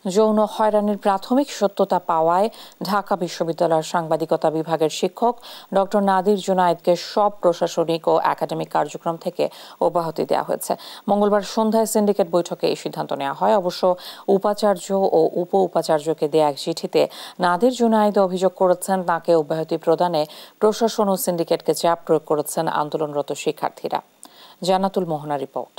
যৌন হয়রানির প্রাথমিক সত্যতা পাওয়ায় ঢাকা বিশ্ববিদ্যালয়ের সাংবাদিকতা বিভাগের শিক্ষক ডক্টর নাদির জুনায়েদকে সব প্রশাসনিক ও একাডেমিক কার্যক্রম থেকে অব্যাহতি দেওয়া হয়েছে। মঙ্গলবার সন্ধ্যায় সিন্ডিকেট বৈঠকে এই সিদ্ধান্ত নেওয়া হয়। অবশ্য উপাচার্য ও উপ উপাচার্যকে দেয়া এক চিঠিতে নাদির জুনায়েদ অভিযোগ করেছেন তাকে অব্যাহতি প্রদানে প্রশাসন ও সিন্ডিকেটকে চাপ প্রয়োগ করেছেন আন্দোলনরত শিক্ষার্থীরা। জান্নাতুল মোহনা রিপোর্ট।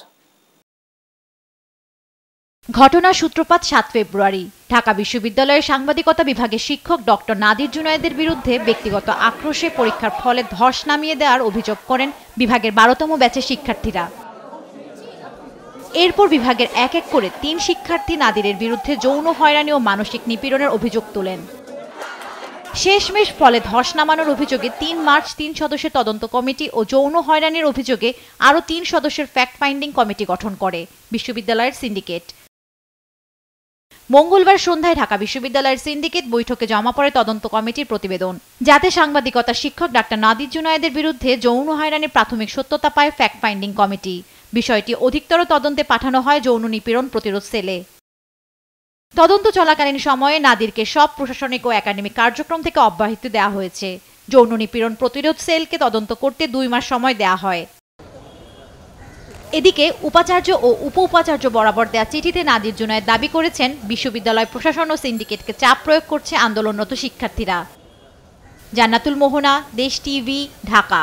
ঘটনার সূত্রপাত ৭ ফেব্রুয়ারি। ঢাকা বিশ্ববিদ্যালয়ের সাংবাদিকতা বিভাগের শিক্ষক ডক্টর নাদির জুনায়েদের বিরুদ্ধে ব্যক্তিগত আক্রোশে পরীক্ষার ফলে ধস নামিয়ে দেওয়ার অভিযোগ করেন বিভাগের ১২তম ব্যাচের শিক্ষার্থীরা। এরপর বিভাগের এক এক করে ৩ শিক্ষার্থী নাদিরের বিরুদ্ধে যৌন হয়রানি ও মানসিক নিপীড়নের অভিযোগ তোলেন। শেষমেশ ফলে ধস নামানোর অভিযোগে ৩ মার্চ ৩ সদস্যের তদন্ত কমিটি ও যৌন হয়রানির অভিযোগে আরও ৩ সদস্যের ফ্যাক্ট ফাইন্ডিং কমিটি গঠন করে বিশ্ববিদ্যালয়ের সিন্ডিকেট। মঙ্গলবার সন্ধ্যায় ঢাকা বিশ্ববিদ্যালয়ের সিন্ডিকেট বৈঠকে জমা পড়ে তদন্ত কমিটির প্রতিবেদন, যাতে সাংবাদিকতা শিক্ষক ডাক্তার নাদির জুনায়েদের বিরুদ্ধে যৌন হয়রানির প্রাথমিক সত্যতা পায় ফ্যাক্ট ফাইন্ডিং কমিটি। বিষয়টি অধিকতর তদন্তে পাঠানো হয় যৌন নিপীড়ন প্রতিরোধ সেলে। তদন্ত চলাকালীন সময়ে নাদিরকে সব প্রশাসনিক ও একাডেমিক কার্যক্রম থেকে অব্যাহতি দেওয়া হয়েছে। যৌন নিপীড়ন প্রতিরোধ সেলকে তদন্ত করতে ২ মাস সময় দেওয়া হয়। এদিকে উপাচার্য ও উপ উপাচার্য বরাবর দেয়া চিঠিতে নাদির জুনায়েদ দাবি করেছেন বিশ্ববিদ্যালয় প্রশাসন ও সিন্ডিকেটকে চাপ প্রয়োগ করছে আন্দোলনরত শিক্ষার্থীরা। জান্নাতুল মোহনা, দেশ টিভি, ঢাকা।